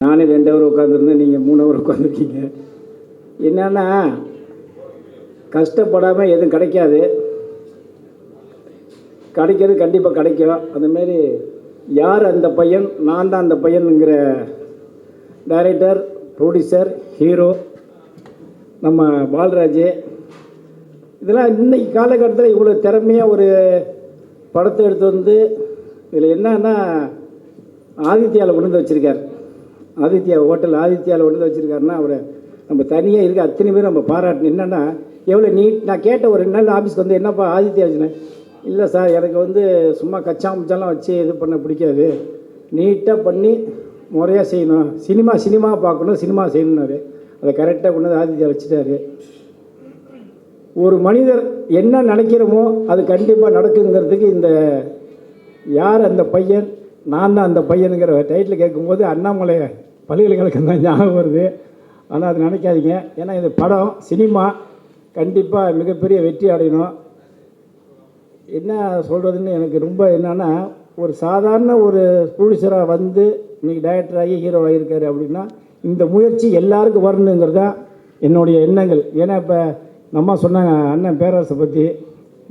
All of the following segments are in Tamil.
நானே 2 ஹவர் உட்காந்துருந்தேன், நீங்கள் 3 ஹவர் உட்காந்துருக்கீங்க. என்னென்னா கஷ்டப்படாமல் எதுவும் கிடைக்காது, கிடைக்கிறது கண்டிப்பாக கிடைக்கும். அந்தமாரி யார் அந்த பையன், நான் தான் அந்த பையனுங்கிற டைரக்டர், ப்ரொடியூசர், ஹீரோ நம்ம பால்ராஜ். இதெல்லாம் இன்றைக்கி காலகட்டத்தில் இவ்வளோ திறமையாக ஒரு படத்தை எடுத்து வந்து இதில் என்னன்னா ஆதித்யாவில் கொண்டு வந்து வச்சுருக்கார். ஆதித்யா ஹோட்டல் ஆதித்யாவில் கொண்டு வந்து வச்சுருக்காருன்னா அவரை நம்ம தனியாக இருக்க அத்தனை பேர் நம்ம பாராட்டணும். என்னென்னா எவ்வளோ நீட். நான் கேட்ட ஒரு 2 நாள் ஆஃபீஸ்க்கு வந்து என்னப்பா ஆதித்யா வச்சுனேன், இல்லை சார் எனக்கு வந்து சும்மா கச்சாமுச்சாலாம் வச்சு இது பண்ண பிடிக்காது, நீட்டாக பண்ணி முறையாக செய்யணும், சினிமா பார்க்கணும், சினிமா செய்யணுன்னாரு. அதை கரெக்டாக கொண்டு வந்து ஆதித்யா வச்சுட்டாரு. ஒரு மனிதர் என்ன நினைக்கிறோமோ அது கண்டிப்பாக நடக்குங்கிறதுக்கு இந்த யார் அந்த பையன், நான் தான் அந்த பையனுங்கிற டைட்டில் கேட்கும்போது அண்ணாமலை பல்கலைக்கழகம் தான் ஞாபகம் வருது. ஆனால் அது நினைக்காதீங்க, ஏன்னா இது படம், சினிமா கண்டிப்பாக மிகப்பெரிய வெற்றி அடையணும். என்ன சொல்கிறதுன்னு எனக்கு ரொம்ப என்னென்னா, ஒரு சாதாரண ஒரு ப்ரொடியூசராக வந்து இன்றைக்கி டைரக்டராகி ஹீரோவாக இருக்கார் அப்படின்னா இந்த முயற்சி எல்லாருக்கும் வரணுங்கிறது தான் என்னுடைய எண்ணங்கள். ஏன்னா இப்போ நம்ம சொன்னாங்க அண்ணன் பேரரசை பற்றி,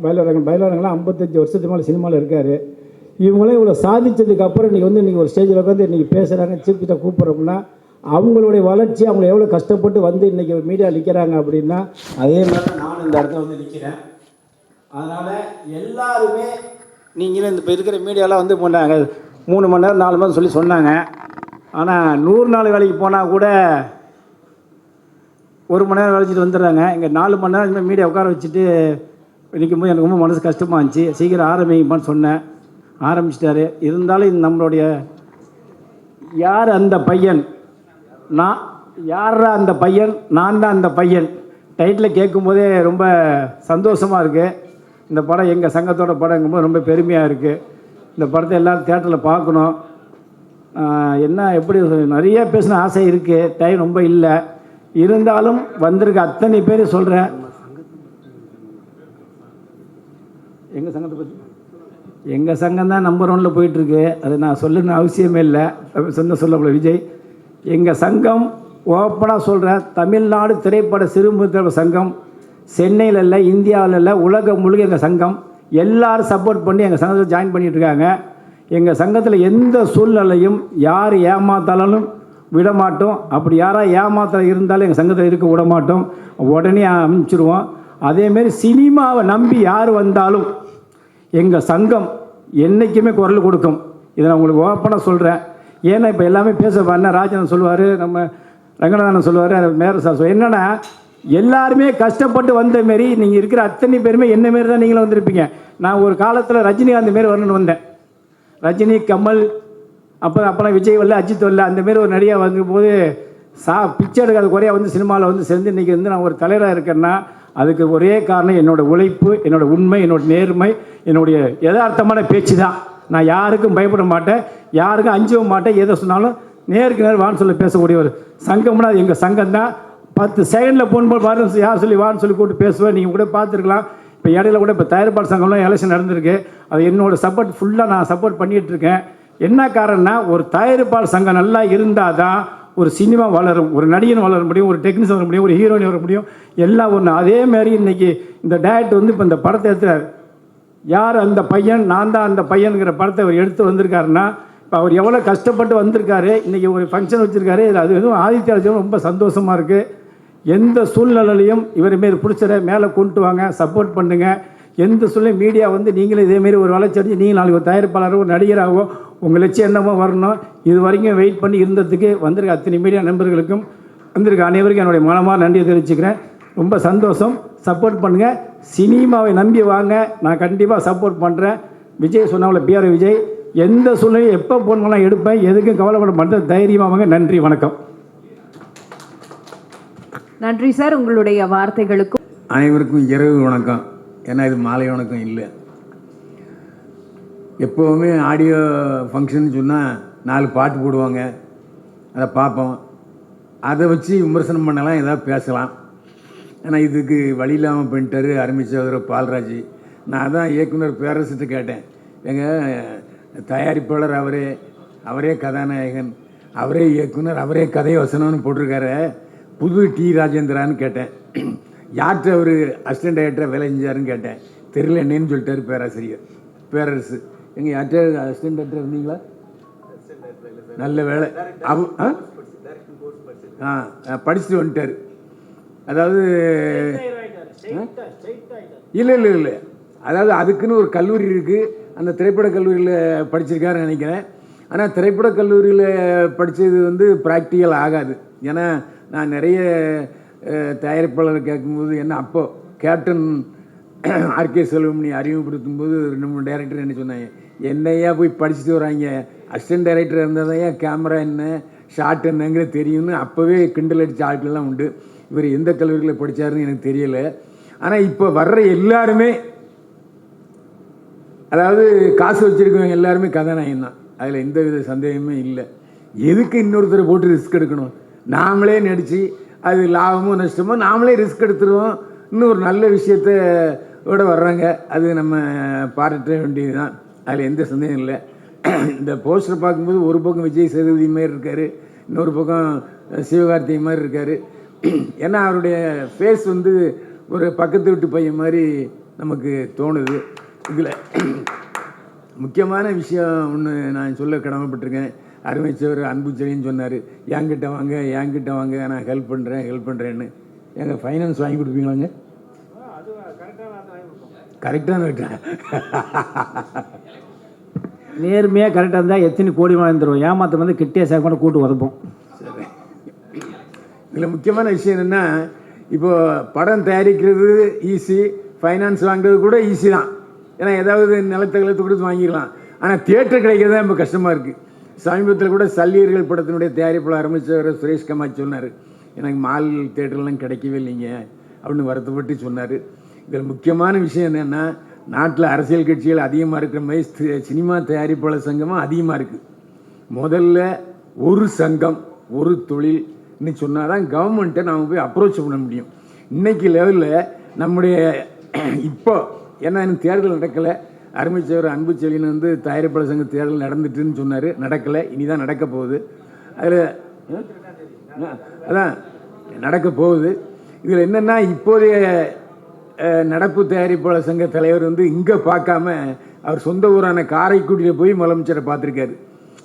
பயிலரங்கெலாம் 55 வருஷத்துக்கு மேலே சினிமாவில் இருக்கார். இவங்களாம் இவ்வளோ சாதித்ததுக்கப்புறம் இன்றைக்கி வந்து இன்றைக்கி ஒரு ஸ்டேஜில் உட்காந்து இன்றைக்கி பேசுகிறாங்க, சீஃப்கிட்ட கூப்பிட்றோம்னா அவங்களுடைய வளர்ச்சி, அவங்க எவ்வளோ கஷ்டப்பட்டு வந்து இன்றைக்கி மீடியா நிற்கிறாங்க அப்படின்னா அதே மாதிரி தான் நானும் இந்த இடத்துல வந்து நிற்கிறேன். அதனால் எல்லாருமே நீங்களும் இந்த இப்போ இருக்கிற மீடியாலாம் வந்து போனாங்க 3 மணி நேரம் 4 மணி நேரம் சொல்லி சொன்னாங்க. ஆனால் 100 நாள் வேலைக்கு போனால் கூட 1 மணி நேரம் கழிச்சிட்டு வந்துடுறாங்க. இங்கே 4 மணி நேரம் இனிமேல் மீடியா உட்கார வச்சுட்டு நிற்கும்போது எனக்கு ரொம்ப மனசு கஷ்டமாக இருந்துச்சு. சீக்கிரம் ஆரம்பிப்பான்னு சொன்னேன், ஆரம்பிச்சிட்டாரு. இருந்தாலும் நம்மளுடைய யார் அந்த பையன், நான் யாரா அந்த பையன், நான் தான் அந்த பையன் டைட்டில் கேட்கும்போதே ரொம்ப சந்தோஷமாக இருக்குது. இந்த படம் எங்கள் சங்கத்தோட படங்கும்போது ரொம்ப பெருமையாக இருக்குது. இந்த படத்தை எல்லோரும் தியேட்டரில் பார்க்கணும். என்ன எப்படி நிறைய பேசின ஆசை இருக்குது, டைம் ரொம்ப இல்லை. இருந்தாலும் வந்திருக்க அத்தனை பேர் சொல்கிறேன். எங்கள் சங்கத்தை பற்றி எங்கள் சங்கம் தான் நம்பர் 1 போயிட்டுருக்கு. அது நான் சொல்லணும்னு அவசியமே இல்லை, சொல்லக்கூட விஜய். எங்கள் சங்கம் ஓப்பனாக சொல்கிறேன், தமிழ்நாடு திரைப்பட சிறுமுறை சங்கம் சென்னையில் இல்லை, இந்தியாவில் இல்லை, உலகம் முழுக்க எங்கள் சங்கம் எல்லோரும் சப்போர்ட் பண்ணி எங்கள் சங்கத்தில் ஜாயின் பண்ணிகிட்ருக்காங்க. எங்கள் சங்கத்தில் எந்த சூழ்நிலையும் யார் ஏமாத்தாலும் விடமாட்டோம். அப்படி யாராக ஏமாத்த இருந்தாலும் எங்கள் சங்கத்தில் இருக்க விடமாட்டோம், உடனே அனுப்பிச்சிடுவோம். அதேமாரி சினிமாவை நம்பி யார் வந்தாலும் எங்கள் சங்கம் என்றைக்குமே குரல் கொடுக்கும். இதை நான் உங்களுக்கு ஓப்பனாக சொல்கிறேன். ஏன்னா இப்போ எல்லாமே பேச அண்ணன் ராஜன் சொல்லுவார், நம்ம ரங்கநாதன் சொல்லுவார், மேர சார் சொல்லுவார். என்னென்னா எல்லாருமே கஷ்டப்பட்டு வந்த மாரி நீங்கள் இருக்கிற அத்தனை பேருமே என்ன மாரி தான் நீங்களும் வந்திருப்பீங்க. நான் ஒரு காலத்தில் ரஜினிகாந்த் மாரி வரணும்னு வந்தேன். ரஜினி, கமல், அப்போலாம் விஜய் வரல, அஜித் வரல, அந்தமாரி ஒரு நடிகை வரும்போது பிச்சை எடுக்காத குறையாக வந்து சினிமாவில் வந்து சேர்ந்து இன்றைக்கி வந்து நான் ஒரு தலைவராக இருக்கேன்னா அதுக்கு ஒரே காரணம் என்னோடய உழைப்பு, என்னோடய உண்மை, என்னோடய நேர்மை, என்னுடைய யதார்த்தமான பேச்சு தான். நான் யாருக்கும் பயப்பட மாட்டேன், யாருக்கும் அஞ்சவும் மாட்டேன். எதை சொன்னாலும் நேருக்கு நேர் வான்னு சொல்லி பேசக்கூடிய ஒரு சங்கம்னா அது எங்கள் சங்கம் தான். 10 செகண்டில் போகும்போது பாரு யார் சொல்லி வான்னு சொல்லி கூப்பிட்டு பேசுவேன். நீங்கள் கூட பார்த்துருக்கலாம். இப்போ இடையில கூட இப்போ தயாரிப்பாளர் சங்கம்லாம் எலெக்ஷன் நடந்திருக்கு. அது என்னோடய சப்போர்ட் ஃபுல்லாக நான் சப்போர்ட் பண்ணிகிட்ருக்கேன். என்ன காரணம்னா ஒரு தயாரிப்பாளர் சங்கம் நல்லா இருந்தால் தான் ஒரு சினிமா வளரும், ஒரு நடிகன் வளர முடியும், ஒரு டெக்னீஷியன் வர முடியும், ஒரு ஹீரோயின் வர முடியும், எல்லாம் ஒன்று. அதேமாரி இன்றைக்கி இந்த டேரக்டர் வந்து இப்போ இந்த படத்தை எடுத்துறார். யார் அந்த பையன், நான் தான் அந்த பையனுங்கிற படத்தை அவர் எடுத்து வந்திருக்காருன்னா இப்போ அவர் எவ்வளோ கஷ்டப்பட்டு வந்திருக்காரு. இன்றைக்கி ஒரு ஃபங்க்ஷன் வச்சுருக்காரு. அது எதுவும் ஆதித்யா ரொம்ப சந்தோஷமாக இருக்குது. எந்த சூழ்நிலையிலையும் இவர் மாரி பிடிச்சத மேலே கொண்டு வாங்க, சப்போர்ட் பண்ணுங்கள். எந்த சூழ்நிலை மீடியா வந்து நீங்களும் இதேமாரி ஒரு வளர்ச்சி அடைஞ்சு நீங்கள் நாளைக்கு ஒரு தயாரிப்பாளரோ ஒரு நடிகராகவோ உங்கள் லட்சியம் என்னமோ வரணும். இது வரைக்கும் வெயிட் பண்ணி இருந்ததுக்கு வந்திருக்க அத்தனை மீடியா நண்பர்களுக்கும் வந்திருக்க அனைவருக்கும் என்னுடைய மனமாக நன்றியை தெரிவிச்சுக்கிறேன். ரொம்ப சந்தோஷம். சப்போர்ட் பண்ணுங்கள், சினிமாவை நம்பி வாங்க. நான் கண்டிப்பாக சப்போர்ட் பண்ணுறேன். விஜய் சொன்னாங்கள பிஆர் விஜய், எந்த சூழ்நிலையும் எப்போ ஃபோன் பண்ணால் எடுப்பேன், எதுக்கும் கவலைப்பட மாட்டேன். தைரியமாக வாங்க. நன்றி, வணக்கம். நன்றி சார், உங்களுடைய வார்த்தைகளுக்கும். அனைவருக்கும் இரவு வணக்கம். ஏன்னா இது மாலை வணக்கம் இல்லை. எப்போவுமே ஆடியோ ஃபங்க்ஷன் சொன்னால் 4 பாட்டு போடுவாங்க, அதை பார்ப்போம். அதை வச்சு விமர்சனம் பண்ணலாம், ஏதாவது பேசலாம். ஏன்னா இதுக்கு வழி இல்லாமல் பண்ணிட்டார் ஆரம்பித்தவர் பால்ராஜ். நான் அதான் இயக்குனர் பேரரசிட்டு கேட்டேன், எங்கள் தயாரிப்பாளர் அவரே கதாநாயகன், அவரே இயக்குனர், அவரே கதை வசனம்னு போட்டிருக்காரு. புது டி ராஜேந்திரான்னு கேட்டேன். யார்கிட்ட அவர் அசிஸ்டன்ட் டைரக்டராக வேலை செஞ்சாருன்னு கேட்டேன். தெரியல என்னன்னு சொல்லிட்டாரு பேராசிரியர் பேரரசு. எங்கள் யார்கிட்ட அசிஸ்டன்ட் டைரக்டர் இருந்தீங்களா? நல்ல வேலை. படிச்சுட்டு வந்துட்டார். அதாவது இல்லை, அதாவது அதுக்குன்னு ஒரு கல்லூரி இருக்குது. அந்த திரைப்பட கல்லூரியில் படிச்சிருக்காருன்னு நினைக்கிறேன். ஆனால் திரைப்பட கல்லூரியில் படித்தது வந்து ப்ராக்டிக்கல் ஆகாது. ஏன்னா நான் நிறைய தயாரிப்பாளர் கேட்கும்போது என்ன அப்போ கேப்டன் ஆர்கே செல்வமணி அறிமுகப்படுத்தும் போது 2-3 டைரக்டர் என்ன சொன்னாங்க, என்னையா போய் படிச்சுட்டு வராங்க, அசிஸ்டன்ட் டைரக்டர் இருந்தால் தான் ஏன் கேமரா என்ன ஷார்ட் என்னங்கிறது தெரியும்னு அப்போவே கிண்டல் அடித்த ஆட்கள்லாம் உண்டு. இவர் எந்த கல்லூரியில் படித்தாருன்னு எனக்கு தெரியலை. ஆனால் இப்போ வர்ற எல்லாருமே, அதாவது காசு வச்சுருக்கவங்க எல்லாருமே கதாநாயகம் தான். அதில் எந்த வித சந்தேகமே இல்லை. எதுக்கு இன்னொருத்தரை போட்டு ரிஸ்க் எடுக்கணும்? நாமளே நடித்து அது லாபமோ நஷ்டமோ நாமளே ரிஸ்க் எடுத்துருவோம். இன்னும் ஒரு நல்ல விஷயத்தோட வர்றாங்க, அது நம்ம பாராட்ட வேண்டியது தான். அதில் எந்த சந்தேகம் இல்லை. இந்த போஸ்டர் பார்க்கும்போது ஒரு பக்கம் விஜய் சேதுபதி மாதிரி இருக்கார், இன்னொரு பக்கம் சிவகார்த்திகை மாதிரி இருக்கார். ஏன்னா அவருடைய ஃபேஸ் வந்து ஒரு பக்கத்து வீட்டு பையன் மாதிரி நமக்கு தோணுது. இதில் முக்கியமான விஷயம் ஒன்று நான் சொல்ல கடமைப்பட்டிருக்கேன். அருமைச்சவர் அன்புச்செழின்னு சொன்னார், என்கிட்ட வாங்க நான் ஹெல்ப் பண்ணுறேன்னு. எங்கள் ஃபைனான்ஸ் வாங்கி கொடுப்பீங்களாங்க? கரெக்டான விட்டேன். நேர்மையாக கரெக்டாக இருந்தால் எத்தனை கோடி வாழ்ந்துடும். ஏமாற்ற வந்து கிட்டே சேர்க்க கூட்டு உதப்போம். சரி, இதில் முக்கியமான விஷயம் என்னென்னா, இப்போது படம் தயாரிக்கிறது ஈஸி, ஃபைனான்ஸ் வாங்குறது கூட ஈஸி தான். ஏன்னா ஏதாவது நிலத்தை கொடுத்து வாங்கிடலாம். ஆனால் தியேட்டர் கிடைக்கிறது தான் இப்போ கஷ்டமாக இருக்குது. சமீபத்தில் கூட சல்லியர்கள் படத்தினுடைய தயாரிப்பாளர் ஆரம்பித்தவர் சுரேஷ் கமாச் சொன்னார், எனக்கு மால் தியேட்டர்லாம் கிடைக்கவே இல்லைங்க அப்படின்னு வருத்தப்பட்டு சொன்னார். இதில் முக்கியமான விஷயம் என்னென்னா, நாட்டில் அரசியல் கட்சிகள் அதிகமாக இருக்கிற மாதிரி சினிமா தயாரிப்பாளர் சங்கமும் அதிகமாக இருக்குது. முதல்ல ஒரு சங்கம் ஒரு தொழில்னு சொன்னால் தான் கவர்மெண்ட்டை நாம் போய் அப்ரோச் பண்ண முடியும். இன்றைக்கி லெவலில் நம்முடைய இப்போ ஏன்னா இன்னும் தேர்தல் நடக்கலை. அருமைச்சவர் அன்புச்செழியன் வந்து தயாரிப்பாளர் சங்க தேர்தல் நடந்துட்டுன்னு சொன்னார், நடக்கலை, இனி தான் நடக்க போகுது. அதில் அதான் நடக்க போகுது. இதில் என்னென்னா, இப்போதைய நடப்பு தயாரிப்பாளர் சங்க தலைவர் வந்து இங்கே பார்க்காம அவர் சொந்த ஊரான காரைக்குடியில் போய் முதலமைச்சரை பார்த்துருக்காரு.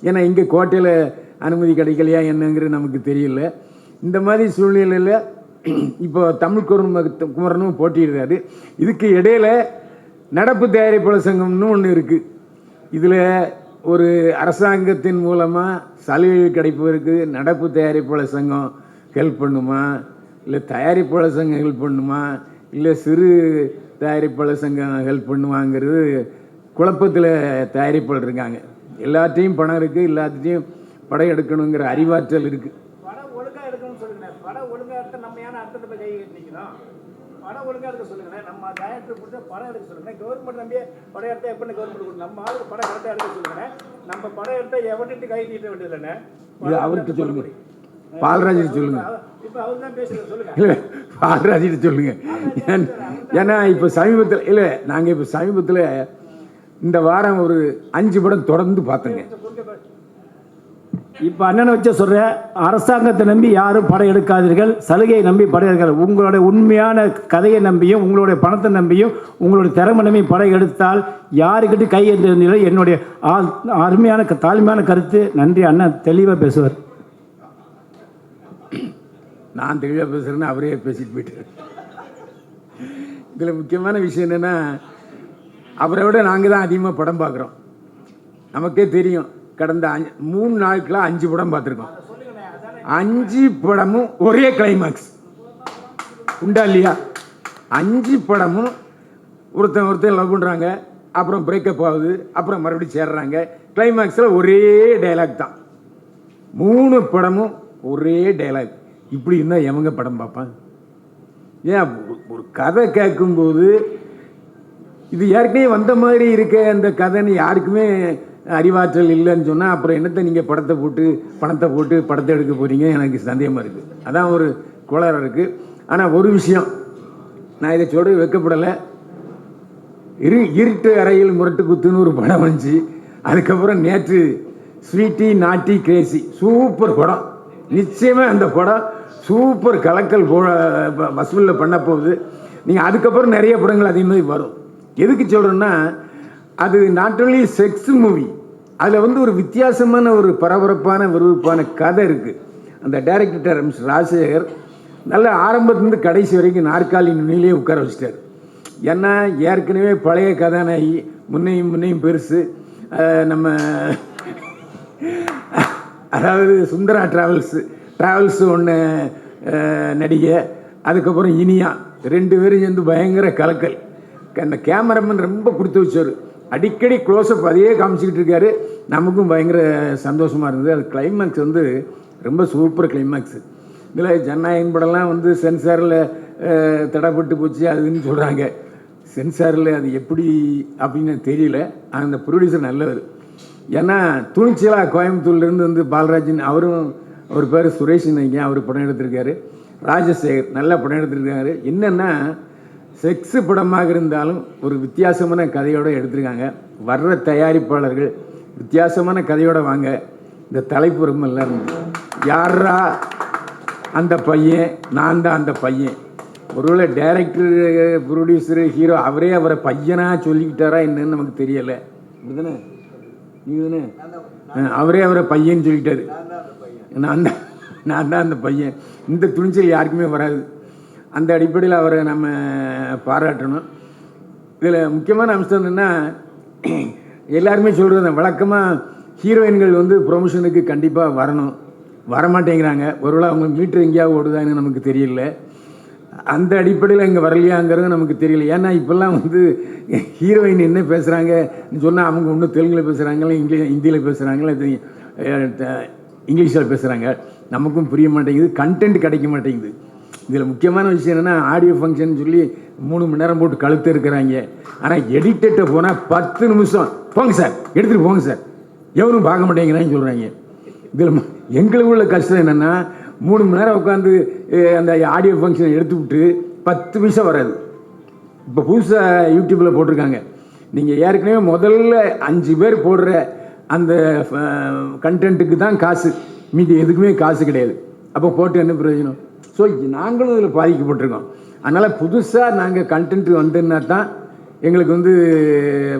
ஏன்னா இங்கே கோட்டையில் அனுமதி கிடைக்கலையா என்னங்கிறது நமக்கு தெரியல. இந்த மாதிரி சூழ்நிலையில் இப்போ தமிழ் குமரனும் போட்டியிடுறாரு. இதுக்கு இடையில நடப்பு தயாரிப்பாளர் சங்கம்னு ஒன்று இருக்குது. இதில் ஒரு அரசாங்கத்தின் மூலமாக சலுகைகள் கிடைப்பதற்கு நடப்பு தயாரிப்பாளர் சங்கம் ஹெல்ப் பண்ணுமா, இல்லை தயாரிப்பாளர் சங்கம் ஹெல்ப் பண்ணுமா, இல்லை சிறு தயாரிப்பாளர் சங்கம் ஹெல்ப் பண்ணுவாங்கிறது குழப்பத்தில் தயாரிப்பாளர் இருக்காங்க. எல்லாத்தையும் பணம் இருக்குது, எல்லாத்தையும் படம் எடுக்கணுங்கிற அறிவாற்றல் இருக்குது. படம் ஒழுங்காக எடுக்கணும்னு சொல்லுங்கள். படம் ஒழுங்காக எடுத்த நம்ம ஏன்னா அர்த்தத்தை போய் கை கட்டிக்கணும். படம் ஒழுங்காக எடுக்க சொல்லுங்கள். நம்ம டேரக்டர் கொடுத்தா படம் எடுக்க சொல்லுங்கள். கவர்மெண்ட் நம்பியே படம் எடுத்தால் எப்படின்னு கவர்மெண்ட் கொடுக்கும். நம்ம ஆளுக்கு படம் கரெக்டாக எடுக்க சொல்லுங்கள். நம்ம படம் எடுத்தால் எவர்கிட்ட கை நீட்ட வேண்டியது இல்லைண்ணே. இது அவர்கிட்ட சொல்லுங்கள், பால்ராஜிட்டு சொல்லுங்கள். இப்போ அவர் தான் பேசுகிறது, சொல்லுங்கள். இல்லை, பால்ராஜிட்டு சொல்லுங்கள். ஏன்னா இப்போ சமீபத்தில் இல்லை, நாங்கள் இப்போ சமீபத்தில் இந்த வாரம் ஒரு 5 படம் தொடர்ந்து பார்த்தேங்க. இப்போ அண்ணனை வச்ச சொல்கிற, அரசாங்கத்தை நம்பி யாரும் படம் எடுக்காதீர்கள், சலுகையை நம்பி படம் எடுக்காது. உங்களுடைய உண்மையான கதையை நம்பியும் உங்களுடைய பணத்தை நம்பியும் உங்களுடைய திறமை நம்பி படம் எடுத்தால் யாருக்கிட்ட கை என்ற என்னுடைய அருமையான தாழ்மையான கருத்து. நன்றி. அண்ணன் தெளிவாக பேசுவார். நான் தெளிவாக பேசுகிறேன்னு அவரே பேசிட்டு போயிட்டார். இதில் முக்கியமான விஷயம் என்னென்னா, அவரை விட நாங்கள் தான் அதிகமாக படம் பார்க்குறோம். நமக்கே தெரியும், கடந்த 3 நாட்களாக 5 படம் பார்த்துருக்கோம். 5 படமும் ஒரே கிளைமாக்ஸ் உண்டா இல்லையா? 5 படமும் ஒருத்தன் லவ் பண்ணுறாங்க, அப்புறம் பிரேக்கப் ஆகுது, அப்புறம் மறுபடியும் சேர்றாங்க. கிளைமாக்ஸில் ஒரே டைலாக் தான். 3 படமும் ஒரே டைலாக். இப்படி இருந்தால் எவங்க படம் பார்ப்பான்? ஏன் ஒரு கதை கேட்கும்போது இது ஏற்கனவே வந்த மாதிரி இருக்க அந்த கதைன்னு யாருக்குமே அறிவாற்றல் இல்லைன்னு சொன்னால் அப்புறம் என்னத்தை நீங்கள் பணத்தை போட்டு படத்தை எடுக்க போகிறீங்க? எனக்கு சந்தேகமாக இருக்குது. அதான் ஒரு கோளாறு இருக்குது. ஆனால் ஒரு விஷயம் நான் இதை சொல்ல வைக்கப்படலை. இருட்டு அறையில் முரட்டு குத்துன்னு ஒரு படம் வந்துச்சு. அதுக்கப்புறம் நேற்று ஸ்வீட்டி நாட்டி கிரேசி சூப்பர் படம். நிச்சயமாக அந்த படம் சூப்பர் கலக்கல் வசூலில் பண்ண போகுது. நீங்கள் அதுக்கப்புறம் நிறைய படங்கள் அதே மாதிரி வரும். எதுக்கு சொல்கிறேன்னா, அது நாட் ஓன்லி செக்ஸ் மூவி, அதில் வந்து ஒரு வித்தியாசமான ஒரு பரபரப்பான விறுவிறுப்பான கதை இருக்குது. அந்த டைரக்டர் மிஸ்டர் ராஜசேகர் நல்ல ஆரம்பத்துலேருந்து கடைசி வரைக்கும் நாற்காலி நுனியிலே உட்கார வச்சிட்டார். ஏன்னா ஏற்கனவே பழைய கதாநாயகி முன்னையும் பெருசு, நம்ம அதாவது சுந்தரா ட்ராவல்ஸு ஒன்று நடிகை, அதுக்கப்புறம் இனியா, 2 பேரும் சேர்ந்து பயங்கர கலக்கல். அந்த கேமராமேன் ரொம்ப கொடுத்து வச்சார். அடிக்கடி க்ளோஸ்அப் அதையே காமிச்சிக்கிட்டு இருக்காரு. நமக்கும் பயங்கர சந்தோஷமாக இருந்தது. அது கிளைமேக்ஸ் வந்து ரொம்ப சூப்பர் கிளைமேக்ஸு. இதில் ஜனநாயகன் படம்லாம் வந்து சென்சாரில் தடைப்பட்டு போச்சு அதுன்னு சொல்கிறாங்க. சென்சாரில் அது எப்படி அப்படின்னு தெரியல. அந்த ப்ரொடியூசர் நல்லவர். ஏன்னா துணிச்சலாக கோயம்புத்தூர்லேருந்து வந்து பாலராஜன், அவர் பேர் சுரேஷ் நினைக்கிறேன், அவர் படம் எடுத்திருக்காரு. ராஜசேகர் நல்ல படம் எடுத்திருக்காரு. என்னென்னா செக்ஸு படமாக இருந்தாலும் ஒரு வித்தியாசமான கதையோடு எடுத்திருக்காங்க. வர்ற தயாரிப்பாளர்கள் வித்தியாசமான கதையோடு வாங்க. இந்த தலைப்பு ரொம்ப நல்லா இருந்தது. யாரா அந்த பையன், நான் தான் அந்த பையன். ஒருவேளை டைரக்டர், ப்ரொடியூசரு, ஹீரோ அவரை பையனாக சொல்லிக்கிட்டாரா என்னன்னு நமக்கு தெரியலை. இப்படிதானே நீங்கள் தானே? அவரை பையன்னு சொல்லிட்டாரு. நான் தான் அந்த பையன். இந்த துணிச்சல் யாருக்குமே வராது. அந்த அடிப்படையில் அவரை நம்ம பாராட்டணும். இதில் முக்கியமான அம்சம் என்னென்னா, எல்லாருமே சொல்கிறது வழக்கமாக ஹீரோயின்கள் வந்து ப்ரொமோஷனுக்கு கண்டிப்பாக வரணும், வரமாட்டேங்கிறாங்க. ஒருவேளை அவங்க மீட்டர் எங்கேயாவது ஓடுதான்னு நமக்கு தெரியல. அந்த அடிப்படையில் இங்கே வரலையாங்கிறது நமக்கு தெரியல. ஏன்னா இப்போல்லாம் வந்து ஹீரோயின் என்ன பேசுகிறாங்கன்னு சொன்னால் அவங்க ஒன்றும் தெலுங்கில் பேசுகிறாங்களா, ஹிந்தியில் பேசுகிறாங்களா, இங்கிலீஷில் பேசுகிறாங்க. நமக்கும் புரிய மாட்டேங்குது, கண்டென்ட் கிடைக்க மாட்டேங்குது. இதில் முக்கியமான விஷயம் என்னென்னா, ஆடியோ ஃபங்க்ஷன் சொல்லி 3 மணி நேரம் போட்டு கழுத்து இருக்கிறாங்க. ஆனால் எடிட்டர்கிட்ட போனால் 10 நிமிஷம் போங்க சார், எடுத்துகிட்டு போங்க சார், எவரும் பார்க்க மாட்டேங்கிறான்னு சொல்கிறாங்க. இதில் எங்களுக்கு உள்ள கஷ்டம் என்னென்னா, 3 மணி நேரம் உட்காந்து அந்த ஆடியோ ஃபங்க்ஷனை எடுத்து விட்டு 10 நிமிஷம் வராது. இப்போ புதுசாக யூடியூப்பில் போட்டிருக்காங்க. நீங்கள் ஏற்கனவே முதல்ல 5 பேர் போடுற அந்த கண்டென்ட்டுக்கு தான் காசு, மீதி எதுக்குமே காசு கிடையாது. அப்போ போட்டு என்ன பிரயோஜனம்? ஸோ நாங்களும் இதில் பாதிக்கப்பட்டிருக்கோம். அதனால் புதுசாக நாங்கள் கண்டென்ட் வந்ததுன்னா தான் எங்களுக்கு வந்து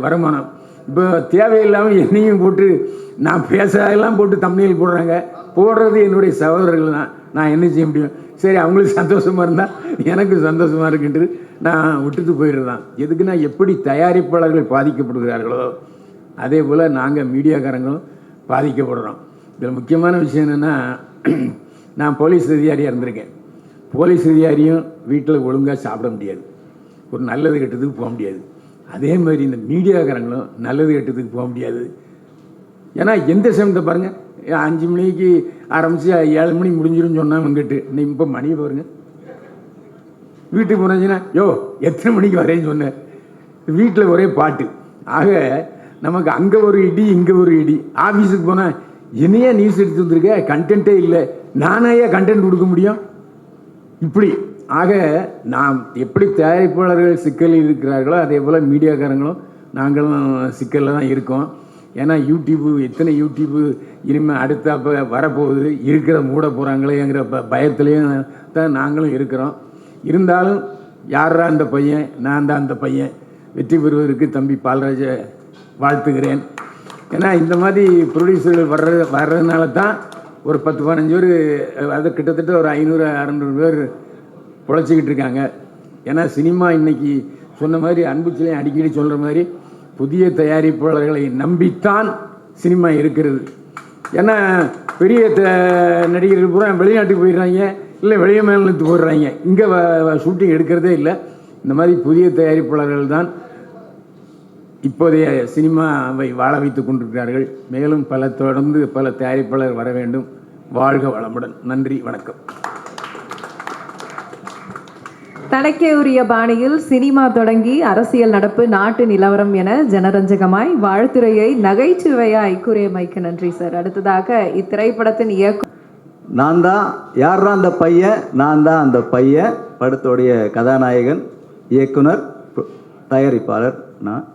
வருமானம். இப்போ தேவையில்லாமல் என்னையும் போட்டு நான் பேசலாம் போட்டு தம்ப்நெயில் போடுறது என்னுடைய சகோதரர்கள் தான். நான் என்ன செய்ய முடியும்? சரி, அவங்களுக்கு சந்தோஷமாக இருந்தால் எனக்கு சந்தோஷமாக இருக்குன்ட்டு நான் விட்டுட்டு போயிடுறதான். எதுக்குன்னா, எப்படி தயாரிப்பாளர்கள் பாதிக்கப்படுகிறார்களோ அதே போல் நாங்கள் மீடியாக்காரங்களும் பாதிக்கப்படுறோம். இதில் முக்கியமான விஷயம் என்னென்னா, நான் போலீஸ் அதிகாரியாக இருந்திருக்கேன். போலீஸ் அதிகாரியும் வீட்டில் ஒழுங்காக சாப்பிட முடியாது, ஒரு நல்லது கெட்டதுக்கு போக முடியாது. அதே மாதிரி இந்த மீடியாக்காரங்களும் நல்லது கெட்டதுக்கு போக முடியாது. ஏன்னா எந்த சமயத்தை பாருங்கள், 5 மணிக்கு ஆரம்பித்து 7 மணிக்கு முடிஞ்சிடும் சொன்னால் வந்துட்டு நீ இப்போ மணியை பாருங்க, வீட்டுக்கு போனீங்கன்னா யோ எத்தனை மணிக்கு வரேன்னு சொன்னேன், வீட்டில் ஒரே பாட்டு. ஆக நமக்கு அங்கே ஒரு இடி இங்கே ஒரு இடி. ஆஃபீஸுக்கு போனால் என்னையா நியூஸ் எடுத்து வந்திருக்க, கண்டென்ட்டே இல்லை, நானேயா கண்டென்ட் கொடுக்க முடியும்? இப்படி ஆக நாம் எப்படி தயாரிப்பாளர்கள் சிக்கலில் இருக்கிறார்களோ அதே போல் மீடியாக்காரங்களும் நாங்களும் சிக்கலில் தான் இருக்கோம். ஏன்னா எத்தனை யூடியூப்பு இனிமேல் அடுத்தாப்போ வரப்போகுது, இருக்கிற மூட போகிறாங்களேங்கிற பயத்துலேயும் தான் நாங்களும் இருக்கிறோம். இருந்தாலும் யாரா அந்த பையன், நான் தான் அந்த பையன் வெற்றி பெறுவதற்கு தம்பி பால்ராஜை வாழ்த்துகிறேன். ஏன்னா இந்த மாதிரி ப்ரொடியூசர்கள் வர்றதுனால தான் ஒரு 10-15 பேர், அது கிட்டத்தட்ட ஒரு 500-600 பேர் பொழைச்சிக்கிட்டு இருக்காங்க. ஏன்னா சினிமா இன்னைக்கு சொன்ன மாதிரி அன்புச்சிலையும் அடிக்கடி சொல்கிற மாதிரி புதிய தயாரிப்பாளர்களை நம்பித்தான் சினிமா இருக்கிறது. ஏன்னா பெரிய நடிகர்கள் பூரா வெளிநாட்டுக்கு போயிடுறாங்க, இல்லை வெளிய மாநிலத்துக்கு போயிடுறாங்க, இங்கே ஷூட்டிங் எடுக்கிறதே இல்லை. இந்த மாதிரி புதிய தயாரிப்பாளர்கள் தான் இப்போதைய சினிமாவை வாழ வைத்து கொண்டிருக்கிறார்கள். மேலும் தொடர்ந்து பல தயாரிப்பாளர் வர வேண்டும். வாழ்க வளமுடன். நன்றி, வணக்கம். தனக்கே உரிய பாணியில் சினிமா தொடங்கி அரசியல் நடப்பு, நாட்டு நிலவரம் என ஜனரஞ்சகமாய் வாழ்த்துறையை நகைச்சுவையாய் கூறியமைக்கு நன்றி சார். அடுத்ததாக இத்திரைப்படத்தின் நான் தான் யாரா அந்த பையன், நான் தான் அந்த பையன் படத்துடைய கதாநாயகன், இயக்குனர், தயாரிப்பாளர் நான்.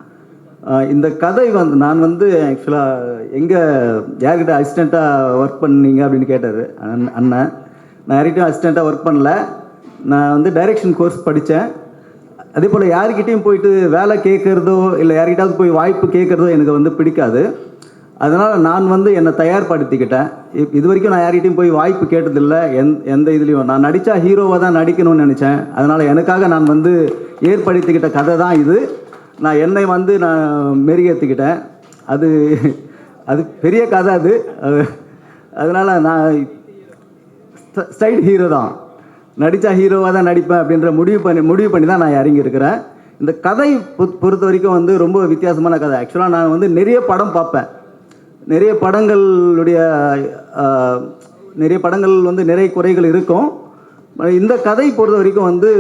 இந்த கதை வந்து நான் வந்து ஆக்சுவலாக எங்கே யார்கிட்ட அசிஸ்டண்ட்டாக ஒர்க் பண்ணீங்க அப்படின்னு கேட்டார் அண்ணன். நான் யார்கிட்டையும் அசிஸ்டண்ட்டாக ஒர்க் பண்ணல. நான் வந்து டைரக்ஷன் கோர்ஸ் படித்தேன். அதே போல் யார்கிட்டையும் போயிட்டு வேலை கேட்குறதோ இல்லை யார்கிட்டாவது போய் வாய்ப்பு கேட்குறதோ எனக்கு வந்து பிடிக்காது. அதனால் நான் வந்து என்னை தயார்படுத்திக்கிட்டேன். இது வரைக்கும் நான் யார்கிட்டையும் போய் வாய்ப்பு கேட்டதில்லை. எந்த இதுலேயும் நான் நடித்தா ஹீரோவாக தான் நடிக்கணும்னு நினச்சேன். அதனால் எனக்காக நான் வந்து ஏற்படுத்திக்கிட்ட கதை தான் இது. நான் என்னை வந்து நான் மெருகேற்றிக்கிட்டேன். அது பெரிய கதை அது. அதனால் நான் ஸ்டைல் ஹீரோ தான், நடித்தா ஹீரோவாக தான் நடிப்பேன் அப்படின்ற முடிவு பண்ணி தான் நான் இறங்கியிருக்கிறேன். இந்த கதை பொறுத்த வரைக்கும் வந்து ரொம்ப வித்தியாசமான கதை. ஆக்சுவலாக நான் வந்து நிறைய படம் பார்ப்பேன். நிறைய படங்கள் வந்து நிறைய குறைகள் இருக்கும். இந்த கதை பொறுத்த வரைக்கும் வந்து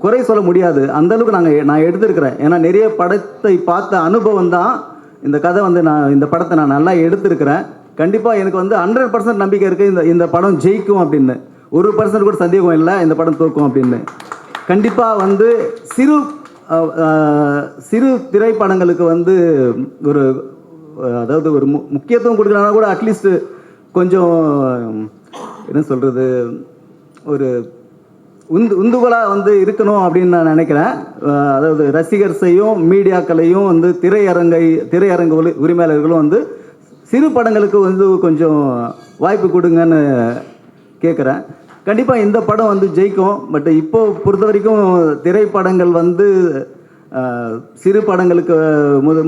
குறை சொல்ல முடியாது, அந்தளவுக்கு நான் எடுத்திருக்கிறேன். ஏன்னா நிறைய படத்தை பார்த்த அனுபவம் தான் இந்த கதை வந்து இந்த படத்தை நான் நல்லா எடுத்திருக்கிறேன். கண்டிப்பாக எனக்கு வந்து 100% நம்பிக்கை இருக்குது இந்த படம் ஜெயிக்கும் அப்படின்னு. 1% கூட சந்தேகம் இல்லை இந்த படம் தோக்கும் அப்படின்னு. கண்டிப்பாக வந்து சிறு திரைப்படங்களுக்கு வந்து அதாவது ஒரு முக்கியத்துவம் கொடுக்கலன்னா கூட அட்லீஸ்ட் கொஞ்சம் என்ன சொல்கிறது, ஒரு உந்துகோலாக வந்து இருக்கணும் அப்படின்னு நான் நினைக்கிறேன். அதாவது ரசிகர்ஸையும் மீடியாக்களையும் வந்து திரையரங்கு உரிமையாளர்களும் வந்து சிறு படங்களுக்கு வந்து கொஞ்சம் வாய்ப்பு கொடுங்கன்னு கேட்குறேன். கண்டிப்பாக இந்த படம் வந்து ஜெயிக்கும். பட் இப்போது பொறுத்த வரைக்கும் திரைப்படங்கள் வந்து சிறு படங்களுக்கு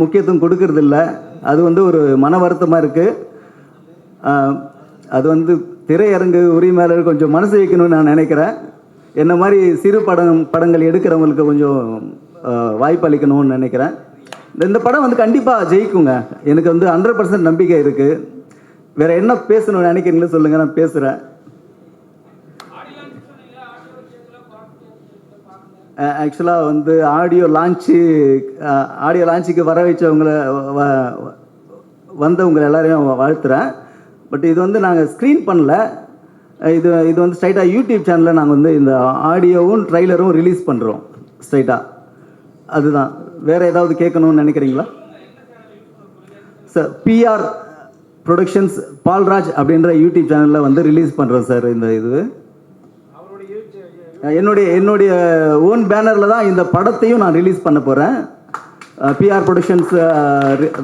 முக்கியத்துவம் கொடுக்கறதில்ல. அது வந்து ஒரு மன வருத்தமாக இருக்குது. அது வந்து திரையரங்கு உரிமையாளர் கொஞ்சம் மனசு வைக்கணும்னு நான் நினைக்கிறேன். என்ன மாதிரி சிறு படங்கள் எடுக்கிறவங்களுக்கு கொஞ்சம் வாய்ப்பு அளிக்கணும்னு நினைக்கிறேன். இந்த படம் வந்து கண்டிப்பாக ஜெயிக்குங்க. எனக்கு வந்து 100% நம்பிக்கை இருக்குது. வேறு என்ன பேசணும்னு நினைக்கிறீங்களோ சொல்லுங்கள், நான் பேசுகிறேன். ஆக்சுவலாக வந்து ஆடியோ லான்ச்சுக்கு வர வந்தவங்க எல்லாரையும் வாழ்த்துறேன். பட் இது வந்து நாங்கள் ஸ்க்ரீன் பண்ணல. இது வந்து ஸ்ட்ரைட்டாக யூடியூப் சேனலில் நாங்கள் வந்து இந்த ஆடியோவும் ட்ரைலரும் ரிலீஸ் பண்ணுறோம் ஸ்ட்ரைட்டாக. அதுதான். வேறு ஏதாவது கேட்கணும்னு நினைக்கிறீங்களா சார்? பிஆர் ப்ரொடக்ஷன்ஸ் பால்ராஜ் அப்படின்ற யூடியூப் சேனலில் வந்து ரிலீஸ் பண்ணுறோம் சார். இது என்னுடைய ஓன் பேனரில் தான் இந்த படத்தையும் நான் ரிலீஸ் பண்ண போகிறேன். பிஆர் ப்ரொடக்ஷன்ஸ்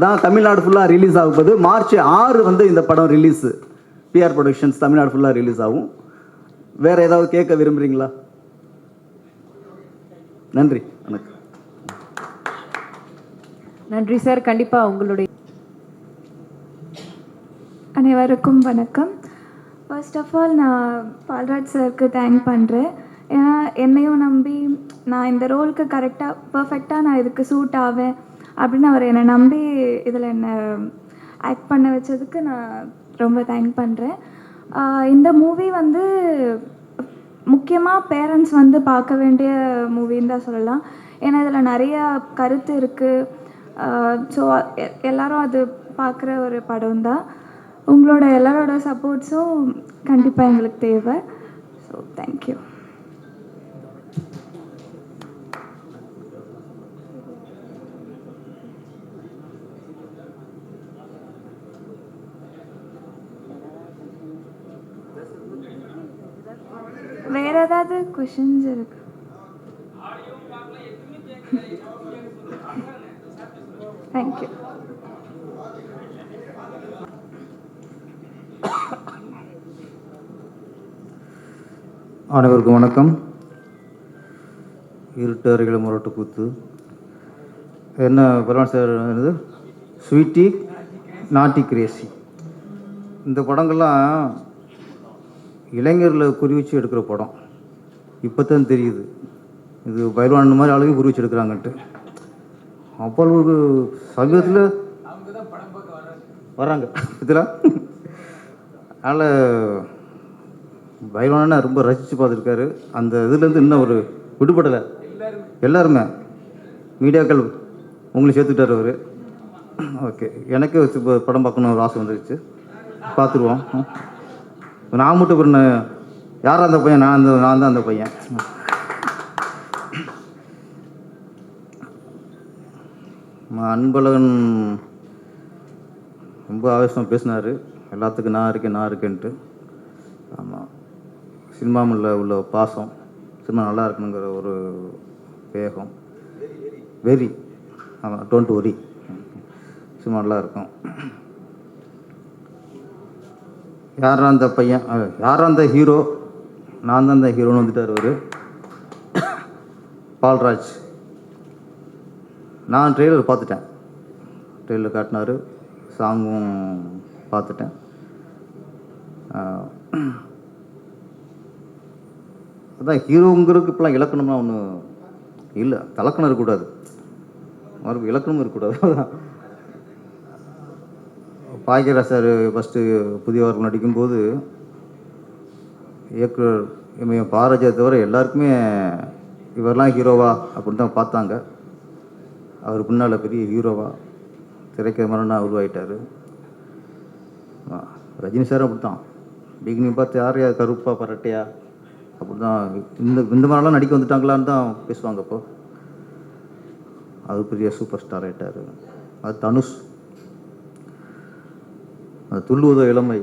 தான் தமிழ்நாடு ஃபுல்லாக ரிலீஸ் ஆக போகுது. மார்ச் 6 வந்து இந்த படம் ரிலீஸு. பிஆர் ப்ரொடக்ஷன்ஸ் தமிழ்நாடு ஃபுல்லாக ரிலீஸ் ஆகும். வேறு ஏதாவது கேட்க விரும்புகிறீங்களா? நன்றி, வணக்கம். நன்றி சார். கண்டிப்பாக உங்களுடைய அனைவருக்கும் வணக்கம். ஃபர்ஸ்ட் ஆஃப் ஆல் நான் பால்ராஜ் சாருக்கு தேங்க் பண்ணுறேன். ஏன்னா என்னையும் நம்பி நான் இந்த ரோலுக்கு கரெக்டாக பர்ஃபெக்டாக நான் இதுக்கு சூட் ஆவேன் அப்படின்னு அவர் என்னை நம்பி இதில் என்னை ஆக்ட் பண்ண வச்சதுக்கு நான் ரொம்ப தேங்க் பண்ணுறேன். இந்த மூவி வந்து முக்கியமாக பேரண்ட்ஸ் வந்து பார்க்க வேண்டிய மூவின்னு தான் சொல்லலாம். ஏன்னா இதில் நிறையா கருத்து இருக்குது. ஸோ எல்லோரும் அது பார்க்குற ஒரு படம் தான். உங்களோட எல்லாரோட சப்போர்ட்ஸும் கண்டிப்பாக எங்களுக்கு தேவை. So thank you. வேறு ஏதாவது கொஷின்ஸ் இருக்கு? தேங்க்யூ. அனைவருக்கும் வணக்கம். இருட்டு அறைகளை முரட்டு கூத்து என்ன பரவாயில்ல சார். என்னது ஸ்வீட்டி நாட்டி கிரேசி. இந்த படங்கள்லாம் இளைஞர்களை குறி வச்சு எடுக்கிற படம். இப்போ தான் தெரியுது இது பயில்வான் மாதிரி ஆளுங்க குறி வச்சு எடுக்கிறாங்கன்ட்டு. அவ்வளவு சமீபத்தில் வராங்க இதில். அதனால் பயில்வானா ரொம்ப ரசித்து பார்த்துருக்காரு. அந்த இதுலேருந்து இன்னும் ஒரு விடுபடலை. எல்லாருமே மீடியாக்கள் உங்களை சேர்த்துக்கிட்டார் அவர். ஓகே, எனக்கு இப்போ படம் பார்க்கணும் ஒரு ஆசை வந்துருச்சு. பார்த்துருவோம். நான் மட்டும் பண்ண யார் அந்த பையன்? நான் தான் அந்த பையன். அன்பழகன் ரொம்ப ஆவேசமாக பேசினார். எல்லாத்துக்கும் நான் இருக்கேன்ட்டு. ஆமாம், சினிமாவில் உள்ள பாசம், சினிமா நல்லா இருக்கணுங்கிற ஒரு வேகம், வெறி. ஆமாம், டோன்ட் ஒரி, சினிமா நல்லா இருக்கும். யாரா அந்த பையன், யாரா அந்த ஹீரோ, நான் தான் அந்த ஹீரோன்னு வந்துட்டார் அவர். பால்ராஜ். நான் ட்ரெய்லர் பார்த்துட்டேன், ட்ரெய்லர் காட்டினார், சாங்கும் பார்த்துட்டேன். அதான் ஹீரோங்கிறதுக்கு இப்போலாம் இலக்கணம்லாம் ஒன்றும் இல்லை, தலக்கணம் இருக்கக்கூடாது, மறுபடியும் இலக்கணமும் இருக்கக்கூடாது. பாக்கியராஜ் சார் ஃபஸ்ட்டு புதியவர்கள் நடிக்கும்போது இயக்குனர் இமயம் பாரதியை தவிர எல்லாருக்குமே இவரெல்லாம் ஹீரோவா அப்படின்னு தான் பார்த்தாங்க. அவர் பின்னால் பெரிய ஹீரோவா திரைக்கமரனாக உருவாயிட்டார். ரஜினி சார் அப்படி தான், பிகினிங் பார்த்து யாரையா கருப்பா பரட்டையா அப்படி தான், இந்த மாதிரிலாம் நடிக்க வந்துட்டாங்களான்னு தான் பேசுவாங்க. அப்போ அது பெரிய சூப்பர் ஸ்டார் ஆகிட்டார். அது தனுஷ், அது துள்ளுவதோ இளமை.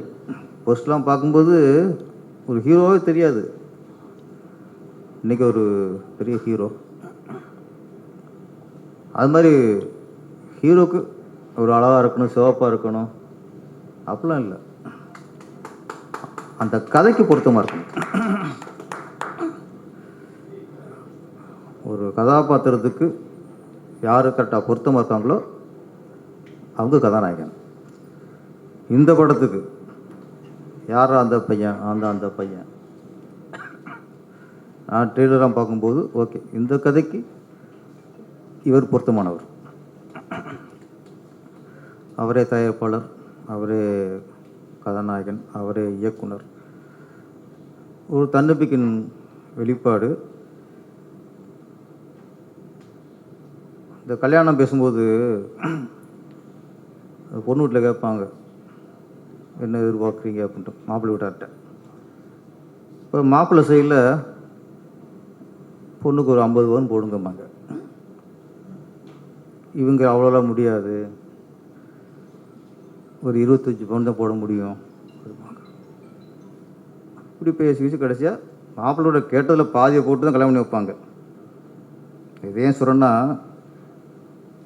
ஃபர்ஸ்ட்லாம் பார்க்கும்போது ஒரு ஹீரோவே தெரியாது, இன்றைக்கி ஒரு பெரிய ஹீரோ. அது மாதிரி ஹீரோக்கு ஒரு அழகாக இருக்கணும், சிவப்பாக இருக்கணும் அப்படிலாம் இல்லை, அந்த கதைக்கு பொருத்தமாக இருக்கணும். ஒரு கதாபாத்திரத்துக்கு யார் கரெக்டாக பொருத்தமாக இருக்காங்களோ அவங்க கதாநாயகன். இந்த படத்துக்கு யாரா அந்த பையன், அந்த பையன். நான் ட்ரெய்லராக பார்க்கும்போது ஓகே, இந்த கதைக்கு இவர் பொருத்தமானவர். அவரே தயாரிப்பாளர், அவரே கதாநாயகன், அவரே இயக்குனர். ஒரு தன்னம்பிக்கையின் வெளிப்பாடு. இந்த கல்யாணம் பேசும்போது பொண்ணு வீட்டில் கேட்பாங்க, என்ன எதிர்பார்க்குறீங்க அப்படின்ட்டு, மாப்பிள்ளை வீட்டார்கிட்ட. இப்போ மாப்பிள்ளை சைடில் பொண்ணுக்கு ஒரு 50 பவுன் போடுங்கம்பாங்க. இவங்க அவ்வளோலாம் முடியாது, ஒரு 25 பவுன் தான் போட முடியும். இப்படி பேசி கடைசியாக மாப்பிள்ளோட கேட்டதில் பாதியை போட்டு தான் கல்யாணம் பண்ணி வைப்பாங்க. இதே சொல்கிறேன்னா,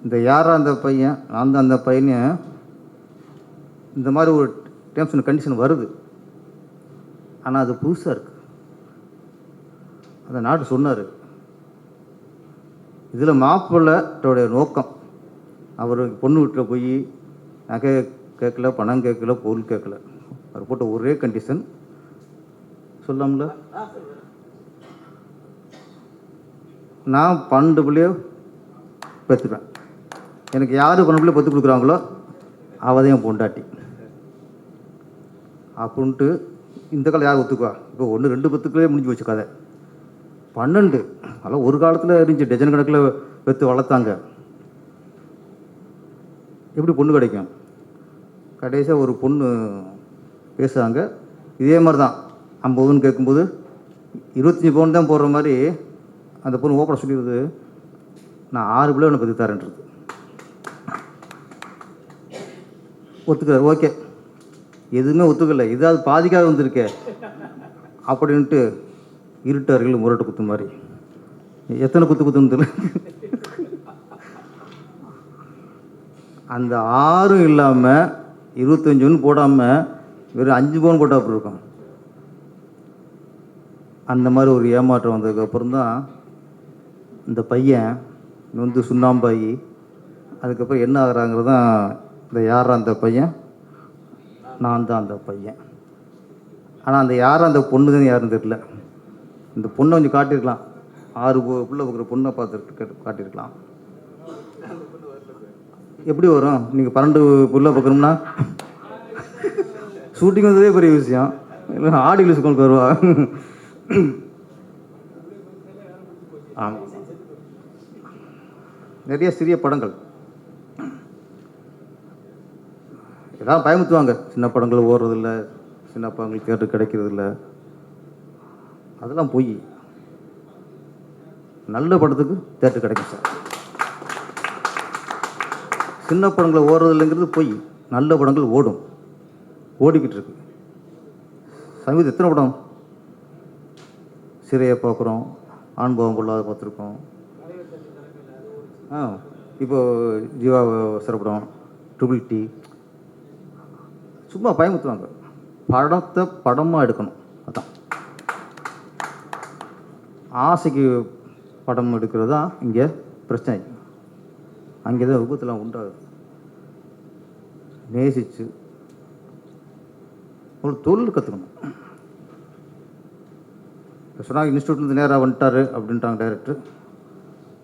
இந்த யாரா அந்த பையன், நான் தான் அந்த பையனை, இந்த மாதிரி ஒரு டேர்ம்ஸ் அண்ட் கண்டிஷன் வருது. ஆனால் அது புதுசாக இருக்குது. அந்த நாட்டு சொன்னார், இதில் மாப்பிள்ளையோடைய நோக்கம், அவர் பொண்ணு வீட்டில் போய் நகை கேட்கல, பணம் கேட்கல, பொருள் கேட்கல. அவர் போட்ட ஒரே கண்டிஷன் சொல்லாமல, நான் 12 பிள்ளையோ பெற்றுப்பேன், எனக்கு யார் 12 பிள்ளை பெற்று கொடுக்குறாங்களோ அவதையும் பொண்டாட்டி அப்படின்ட்டு. இந்த காலம் யார் ஒத்துக்குவா? இப்போ 1 2 பெற்றுக்களே முடிஞ்சு போச்சு கதை. 12 அதெல்லாம் ஒரு காலத்தில் இருந்துச்சு, டஜன் கணக்கில் பெற்று வளர்த்தாங்க. எப்படி பொண்ணு கிடைக்கும்? கடைசியாக ஒரு பொண்ணு பேசுகிறாங்க, இதே மாதிரி தான் 50 பவுன் கேட்கும்போது 25 பவுன் தான் போடுற மாதிரி அந்த பொண்ணு ஓப்பட சொல்லிடுது, நான் 6 பிள்ளை ஒன்று பற்றி தரேன்றது. ஒத்துக்கிறார், ஓகே. எதுவுமே ஒத்துக்கலை, இதாவது பாதிக்காக வந்திருக்கே அப்படின்ட்டு இருட்டார்கள் முரட்டு குத்து மாதிரி. எத்தனை குத்துன்னு தெரியல. அந்த 6 இல்லாமல் 25 பவுன் போடாமல் வெறும் 5 பவுன் போட்டால் அப்படி இருக்கும். அந்த மாதிரி ஒரு ஏமாற்றம் வந்ததுக்கப்புறம் தான் இந்த பையன் வந்து சுண்ணாம்பாயி, அதுக்கப்புறம் என்ன ஆகிறாங்கிறது தான் இந்த யாரா அந்த பையன், நான் தான் அந்த பையன். ஆனால் அந்த யாரா அந்த பொண்ணு தான் யாருன்னு தெரியல. இந்த பொண்ணை கொஞ்சம் காட்டியிருக்கலாம், 6 பிள்ளை பார்க்குற பொண்ணை பார்த்துட்டு காட்டியிருக்கலாம். எப்படி வரும்? நீங்கள் 12 பிள்ளை பார்க்கணும்னா ஷூட்டிங் வந்ததே பெரிய விஷயம், இல்லை ஆடி கொண்டு வருவா. ஆமாம், நிறைய சிறிய படங்கள் எல்லாம் பயமுத்துவாங்க, சின்ன படங்கள் ஓடுறதில்ல, சின்ன படங்கள் தேட்டர் கிடைக்கிறதில்ல, அதெல்லாம் போய் நல்ல படத்துக்கு தேட்டர் கிடைக்கும் சார். சின்ன படங்கள் ஓடுறதில்லைங்கிறது பொய். நல்ல படங்கள் ஓடும், ஓடிக்கிட்டு இருக்கு. சமீபத்தில் எத்தனை படம் சிறையை பார்க்குறோம், ஆண்பவம் கொள்ளாத பார்த்துருக்கோம். இப்போ ஜீவா சிறப்படம், ட்ரிபிள் டி. சும்மா பயமுத்துவாங்க. படத்தை படமாக எடுக்கணும், அதான். ஆசைக்கு படம் எடுக்கிறது தான் இங்கே பிரச்சனை. அங்கே தான் விபத்துலாம் உண்டாகுது. நேசித்து ஒரு தொழில் கற்றுக்கணும். இப்போ சொன்னாங்க இன்ஸ்டியூட்லேருந்து நேராக வந்துட்டார் அப்படின்ட்டாங்க டைரக்டர்.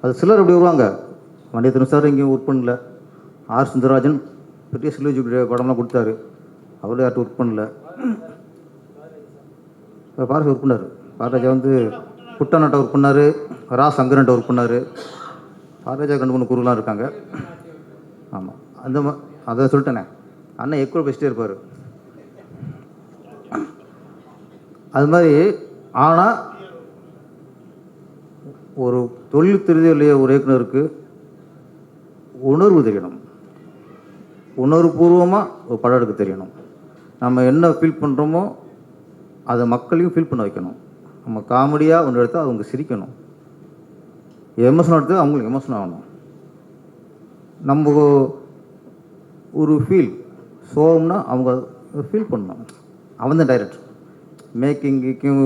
அது சிலர் அப்படி வருவாங்க. வண்டியத்தன் சார் இங்கேயும் ஒர்க் பண்ணல. ஆர் சுந்தரராஜன் பெரிய சிலுவஜி படம்லாம் கொடுத்தாரு, அவரும் யார்ட்டும் ஒர்க் பண்ணல. பாரதி ஒர்க் பண்ணார். பாரராஜா வந்து புட்டாநாட்டை ஒர்க் பண்ணார், ரா சங்கரன்ட்ட ஒர்க் பண்ணார். பாரராஜா கண்டு மூணு குருலாம் இருக்காங்க. ஆமாம், அந்த அதை சொல்லிட்டேனே. அண்ணன் எக்கோ பெஸ்ட்டே இருப்பார். அது மாதிரி. ஆனால் ஒரு தொழில் தெரிதலைய ஒரு இயக்குனருக்கு உணர்வு தெரியணும், உணர்வுபூர்வமாக ஒரு படம் எடுக்க தெரியணும். நம்ம என்ன ஃபீல் பண்ணுறோமோ அதை மக்களையும் ஃபீல் பண்ண வைக்கணும். நம்ம காமெடியாக ஒன்று எடுத்தால் அவங்க சிரிக்கணும், எமோஷனாக எடுத்தால் அவங்களுக்கு எமோஷன் ஆகணும். நம்ம ஒரு ஃபீல் சோகம்னா அவங்க ஃபீல் பண்ணணும். அவன் தான் டைரக்டர். மேக்கிங்கும்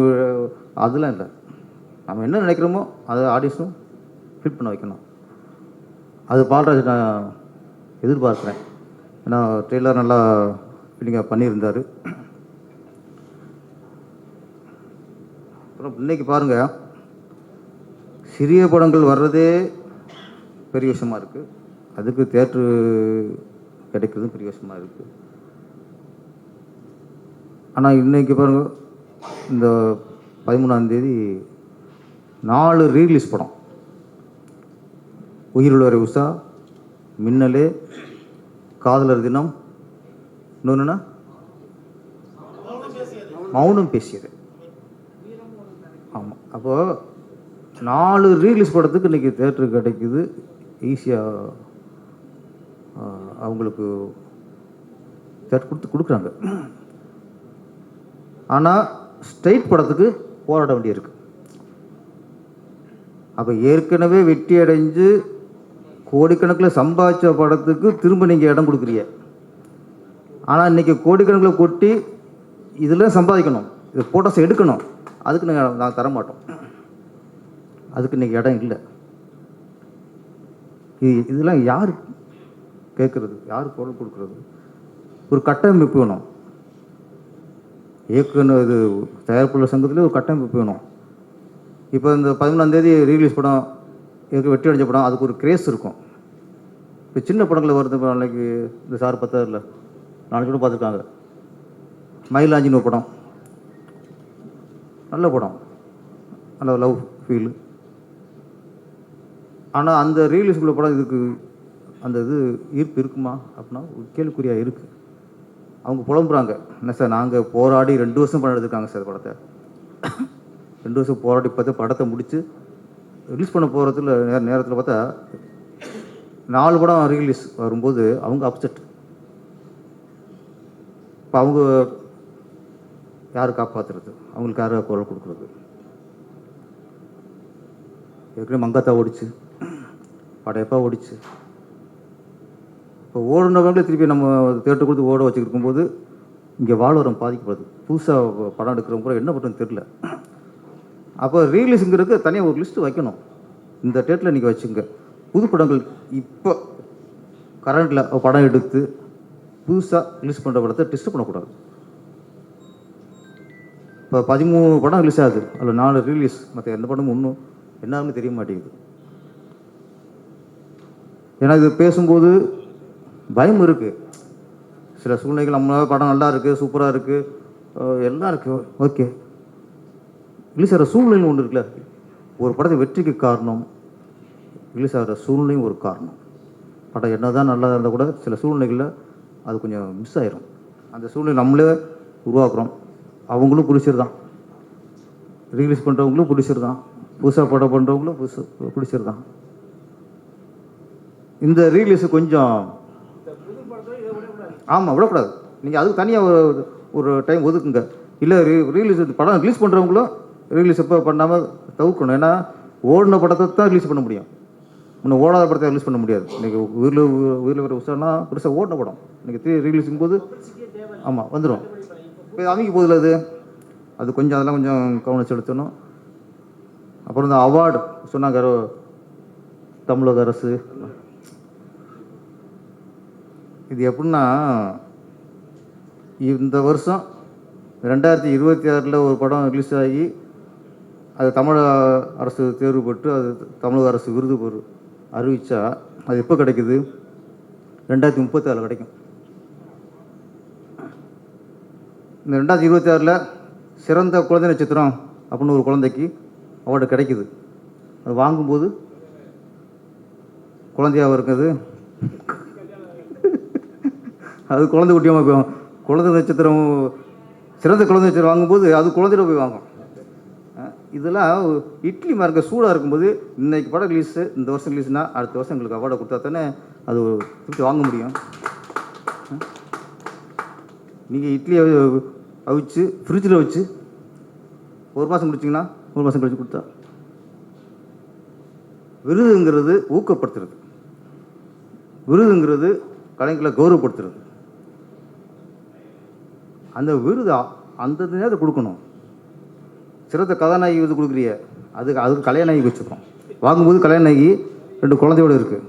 அதெல்லாம் இல்லை. நம்ம என்ன நினைக்கிறோமோ அதை ஆடியன்ஸும் ஃபீல் பண்ண வைக்கணும். அது பால்ராஜ் நான் எதிர்பார்க்குறேன். ஏன்னா ட்ரெய்லர் நல்லா ஃபீலிங்காக பண்ணியிருந்தார். அப்புறம் இன்றைக்கி பாருங்கள், சிறிய படங்கள் வர்றதே பெரிய விஷயமா இருக்குது. அதுக்கு தியேட்ரு கிடைக்கிறதும் பெரிய விஷயமா இருக்குது. ஆனால் இன்றைக்கி பாருங்கள், இந்த 13ஆம் தேதி 4 ரீலீஸ் படம். உயிருள்ளவரை உஷா, மின்னலே, காதலர் தினம், இன்னொன்றுனா மௌனம் பேசியது. ஆமாம், அப்போது 4 ரீலீஸ் படத்துக்கு இன்றைக்கி தேட்டரு கிடைக்குது. ஈஸியாக அவங்களுக்கு தேட்டர் கொடுக்குறாங்க. ஆனால் ஸ்ட்ரைட் படத்துக்கு போராட வேண்டியிருக்கு. அப்போ ஏற்கனவே வெற்றி அடைஞ்சு கோடிக்கணக்கில் சம்பாதிச்ச படத்துக்கு திரும்ப நீங்கள் இடம் கொடுக்குறீங்க. ஆனால் இன்றைக்கி கோடிக்கணக்கில் கொட்டி இதில் சம்பாதிக்கணும், இது ஃபோட்டோஸ் எடுக்கணும், அதுக்கு நாங்கள் தர மாட்டோம். அதுக்கு இன்றைக்கி இடம் இல்லை. இதெல்லாம் யார் கேட்குறது, யார் பொருள் கொடுக்குறது? ஒரு கட்டமைப்பு வேணும். இயக்குனர் இது தயாரிப்பாளர் சங்கத்தில் ஒரு கட்டமைப்பு வேணும். இப்போ இந்த 13ஆம் தேதி ரீலீஸ் படம், வெற்றி அடைஞ்ச படம், அதுக்கு ஒரு கிரேஸ் இருக்கும். இப்போ சின்ன படங்களில் வருது. இப்போ நாளைக்கு இந்த சார் 10 நாளைக்கு கூட பார்த்துருக்காங்க. மயிலாஞ்சின்னு ஒரு படம், நல்ல படம், நல்ல லவ் ஃபீல். ஆனால் அந்த ரீலீஸ்குள்ள படம் இதுக்கு அந்த இது ஈர்ப்பு இருக்குமா அப்படின்னா ஒரு கேள்விக்குறியாக இருக்குது. அவங்க புலம்புறாங்க, என்ன சார் நாங்கள் போராடி 2 வருஷம் படம் எடுத்துருக்காங்க சார். படத்தை 2 வருஷம் போராடி பார்த்து படத்தை முடித்து ரிலீஸ் பண்ண போகிறதுல நேரத்தில் பார்த்தா 4 படம் ரீலீஸ் வரும்போது அவங்க அப்செட். இப்போ அவங்க யார் காப்பாற்றுறது, அவங்களுக்கு யார் குரல் கொடுக்குறது? ஏற்கனவே மங்காத்தா ஓடிச்சு, படையப்பா ஓடிச்சு. இப்போ ஓடுனவங்களே திருப்பி நம்ம தேட்டர் கொடுத்து ஓட வச்சுருக்கும்போது இங்கே வாழ்வரம் பாதிக்கப்படுது. புதுசாக படம் எடுக்கிறவங்க கூட என்ன பண்ணுறதுன்னு தெரில. அப்போ ரீலீஸுங்கிறதுக்கு தனியாக ஒரு லிஸ்ட்டு வைக்கணும். இந்த தேட்டரில் நீங்கள் வச்சுங்க. புது படங்கள் இப்போ கரண்டில் படம் எடுத்து புதுசாக ரிலீஸ் பண்ணுற படத்தை டெஸ்ட் பண்ணக்கூடாது. இப்போ 13 படம் ரிலீஸ் ஆகுது, அதில் 4 ரீலீஸ், மற்ற எந்த படமும் ஒன்றும் என்னாலுமே தெரிய மாட்டேங்குது. ஏன்னா இது பேசும்போது பயம் இருக்குது. சில சூழ்நிலைகள் நம்மளால படம் நல்லா இருக்குது, சூப்பராக இருக்குது, எல்லாம் இருக்குது, ஓகே. ரிலீஸ் ஆகிற சூழ்நிலையும் ஒன்று இருக்குல்ல. ஒரு படத்தை வெற்றிக்கு காரணம் ரிலீஸ் ஆகிற சூழ்நிலையும் ஒரு காரணம். படம் என்ன தான் நல்லா இருந்தால் கூட சில சூழ்நிலைகளில் அது கொஞ்சம் மிஸ் ஆயிரும். அந்த சூழ்நிலை நம்மளே உருவாக்குறோம். அவங்களும் பிடிச்சிருதான், ரீலீஸ் பண்ணுறவங்களும் பிடிச்சிருதான், புதுசாக படம் பண்ணுறவங்களும் பிடிச்சிருதான். இந்த ரீலீஸு கொஞ்சம் ஆமாம், விடக்கூடாது. நீங்கள் அதுக்கு தனியாக ஒரு டைம் ஒதுக்குங்க. இல்லை ரீலீஸ் படம் ரிலீஸ் பண்ணுறவங்களும் ரிலீஸ் எப்போ பண்ணாமல் தவிர்க்கணும். ஏன்னா ஓடின படத்தை தான் ரிலீஸ் பண்ண முடியும், இன்னும் ஓடாத படத்தை ரிலீஸ் பண்ண முடியாது. இன்றைக்கி உயிரில் வர உசானா பெருசாக ஓடின படம் இன்றைக்கி ரிலீஸுங்கும் போது ஆமாம் வந்துடும். இப்போ அமைக்க போதில்ல அது கொஞ்சம் அதெல்லாம் கொஞ்சம் கவனம் செலுத்தணும். அப்புறம் இந்த அவார்டு சொன்னாங்க தமிழக அரசு, இது எப்படின்னா இந்த வருஷம் 2026 ஒரு படம் ரிலீஸ் ஆகி அது தமிழக அரசு தேர்வு பெற்று அது தமிழக அரசு விருது அறிவித்தா அது எப்போ கிடைக்குது? 2036 கிடைக்கும். இந்த 2026 சிறந்த குழந்தை நட்சத்திரம் அப்படின்னு ஒரு குழந்தைக்கு அவார்டு கிடைக்குது. அது வாங்கும்போது குழந்தையாக இருக்குது, அது குழந்தை குட்டியமாக போய் குழந்தை நட்சத்திரம் சிறந்த குழந்தை நட்சத்திரம் வாங்கும்போது அது குழந்தையில போய் வாங்கும். இதெல்லாம் இட்லி மார்க்க சூடாக இருக்கும்போது இன்றைக்கி படம் ரிலீஸு, இந்த வருஷம் ரிலீஸ்னால் அடுத்த வருஷம் எங்களுக்கு அவார்டை கொடுத்தா தானே அது திருப்பி வாங்க முடியும். நீங்கள் இட்லியை அவிச்சு ஃப்ரிட்ஜில் வச்சு 1 மாதம் முடிச்சிங்கன்னா 1 மாதம் கழிச்சு கொடுத்தா விருதுங்கிறது ஊக்கப்படுத்துறது, விருதுங்கிறது கலைஞர்களை கௌரவப்படுத்துறது. அந்த விருது அந்த நேரத்தை கொடுக்கணும். சிறந்த கதாநாயகி விருது கொடுக்குறிய அதுக்கு கல்யாணாயகி வச்சுருக்கோம். வாங்கும்போது கல்யாணாயகி 2 குழந்தையோடு இருக்குது.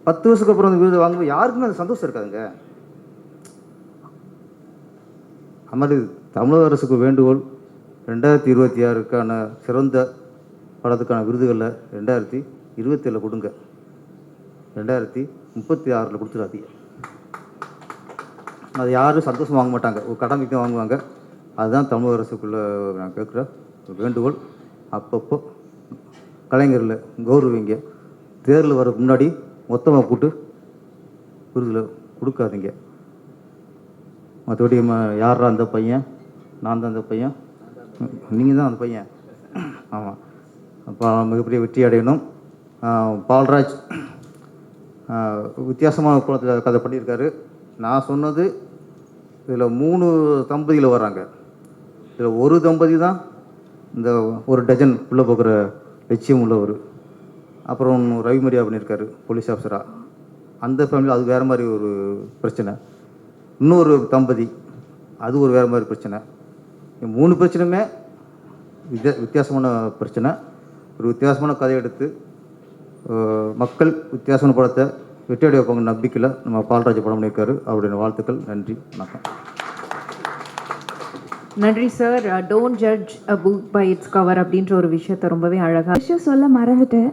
10 வருஷத்துக்கு அப்புறம் அந்த விருது வாங்கும்போது யாருக்குமே அது சந்தோஷம் இருக்காதுங்க. அது மாதிரி தமிழக அரசுக்கு வேண்டுகோள், 2026க்கான சிறந்த படத்துக்கான விருதுகளில் 2027 கொடுங்க, 2036 கொடுத்துடாதீங்க. அது யாரும் சந்தோஷம் வாங்க மாட்டாங்க, ஒரு கடமைக்கு தான் வாங்குவாங்க. அதுதான் தமிழக அரசுக்குள்ளே நான் கேட்குற வேண்டுகோள். அப்பப்போ கலைஞரில் கௌரவிங்க. தேர்தல் வர முன்னாடி மொத்தமாக கூட்டு விருதில் கொடுக்காதீங்க. மற்றபடி யாரா அந்த பையன், நான் தான் அந்த பையன், நீங்கள் தான் அந்த பையன். ஆமாம், அப்போ மிகப்பெரிய வெற்றி அடையணும். பால்ராஜ் வித்தியாசமான குளத்தில் கதை பண்ணியிருக்காரு. நான் சொன்னது இதில் 3 தம்பதியில் வர்றாங்க. இதில் ஒரு தம்பதி தான் இந்த ஒரு டஜன் உள்ளே போகிற லட்சியம் உள்ளவர். அப்புறம் ரவிமரியா பண்ணியிருக்காரு போலீஸ் ஆஃபீஸராக. அந்த ஃபேமிலி அது வேறு மாதிரி ஒரு பிரச்சனை. இன்னொரு தம்பதி அது ஒரு வேறு மாதிரி பிரச்சனை. 3 பிரச்சனையுமே வித்தியாசமான பிரச்சனை. ஒரு வித்தியாசமான கதையை எடுத்து மக்கள் வித்தியாசமான படத்தை வெற்றியடை வைப்பாங்க நம்பிக்கையில் நம்ம பால்ராஜ் படம் பண்ணியிருக்காரு. அவருடைய வாழ்த்துக்கள். நன்றி, வணக்கம். நன்றி sir. Don't judge a book by its cover அப்படின்ற ஒரு விஷயத்த ரொம்பவே அழகாக விஷயம் சொல்ல மறந்துட்டேன்.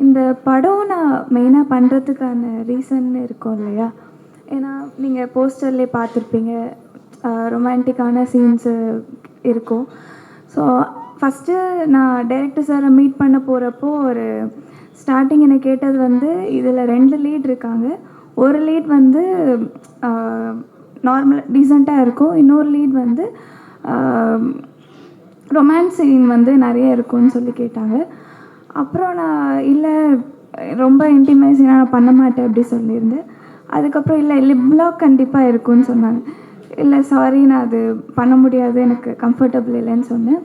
இந்த படம் நான் மெயினாக பண்ணுறதுக்கான ரீசன் இருக்கும் இல்லையா? ஏன்னா நீங்கள் போஸ்டர்லேயே பார்த்துருப்பீங்க, ரொமான்டிக்கான சீன்ஸு இருக்கும். ஸோ ஃபஸ்ட்டு நான் டைரக்டர் சாரை மீட் பண்ண போகிறப்போ ஒரு ஸ்டார்டிங் என்னை கேட்டது வந்து இதில் 2 லீட் இருக்காங்க. ஒரு லீட் வந்து நார்மல் டீசெண்டாக இருக்கும், இன்னொரு லீட் வந்து ரொமான்ஸ் சீன் வந்து நிறைய இருக்கும்னு சொல்லி கேட்டாங்க. அப்புறம் நான் இல்லை ரொம்ப இன்டிமேசினாக நான் பண்ண மாட்டேன் அப்படி சொல்லியிருந்தேன். அதுக்கப்புறம் இல்லை லிப்லாக் கண்டிப்பாக இருக்கும்னு சொன்னாங்க. இல்லை சாரி, நான் அது பண்ண முடியாது, எனக்கு கம்ஃபர்டபுள் இல்லைன்னு சொன்னேன்.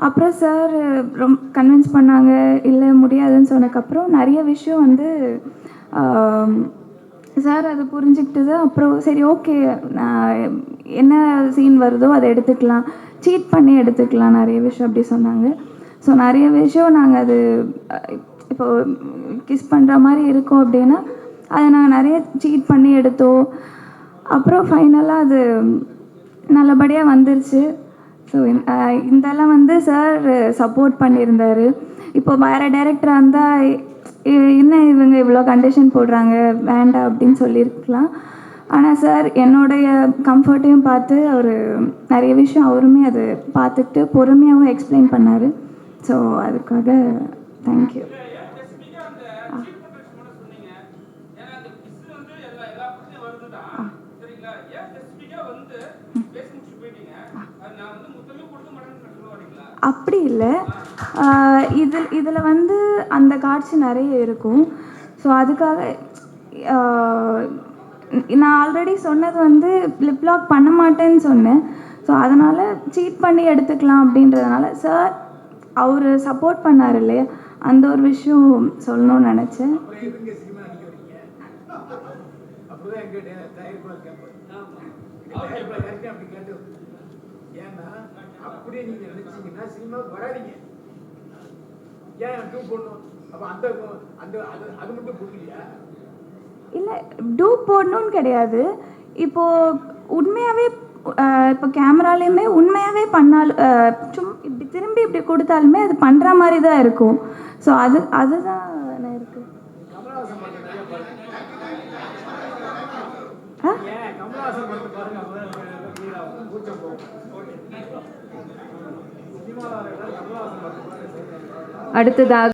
அப்புறம் சார் ரொம்ப கன்வின்ஸ் பண்ணாங்க, இல்லை முடியாதுன்னு சொன்னதுக்கப்புறம் நிறைய விஷயம் வந்து சார் அது புரிஞ்சுக்கிட்டது. அப்புறம் சரி ஓகே, நான் என்ன சீன் வருதோ அதை எடுத்துக்கலாம், சீட் பண்ணி எடுத்துக்கலாம், நிறைய விஷயம் அப்படி சொன்னாங்க. ஸோ நிறைய விஷயம் நாங்கள் அது இப்போ கிஸ் பண்ணுற மாதிரி இருக்கோம் அப்படின்னா அதை நாங்கள் நிறைய சீட் பண்ணி எடுத்தோம். அப்புறம் ஃபைனலாக அது நல்லபடியாக வந்துருச்சு. ஸோ இதெல்லாம் வந்து சார் சப்போர்ட் பண்ணியிருந்தார். இப்போ வேறு டைரக்டராக இருந்தால் என்ன இவங்க இவ்வளோ கண்டிஷன் போடுறாங்க வேண்டாம் அப்படின்னு சொல்லியிருக்கலாம். ஆனால் சார் என்னுடைய கம்ஃபர்ட்டையும் பார்த்து அவர் நிறைய விஷயம் அவருமே அது பார்த்துட்டு பொறுமையாகவும் எக்ஸ்பிளைன் பண்ணார். ஸோ அதுக்காக தேங்க்யூ. அப்படி இல்லை, இதில் வந்து அந்த காட்சி நிறைய இருக்கும். ஸோ அதுக்காக நான் ஆல்ரெடி சொன்னது வந்து லிப் லாக் பண்ண மாட்டேன்னு சொன்னேன். ஸோ அதனால் சீட் பண்ணி எடுத்துக்கலாம் அப்படின்றதுனால சார் அவர் சப்போர்ட் பண்ணார் இல்லையா, அந்த ஒரு விஷயம் சொல்லணும்னு நினச்சேன். அப்படியே நீங்க நினைச்சீங்கன்னா சினிமாவுக்கு வராதீங்க. ஏன் டூ போடணும்? அப்ப அந்த அந்த அது மட்டும் போடலையா? இல்லை, டூப் போடணும்னு கிடையாது. இப்போது உண்மையாகவே இப்போ கேமராலேயுமே உண்மையாகவே பண்ணாலும் இப்படி திரும்பி இப்படி கொடுத்தாலுமே அது பண்ணுற மாதிரி தான் இருக்கும். ஸோ அதுதான் இருக்குது. கமலஹாசன் படத்தை நிறைய கமலஹாசன் படத்தை பாருங்க, கூச்சம் போகும். அடுத்ததாக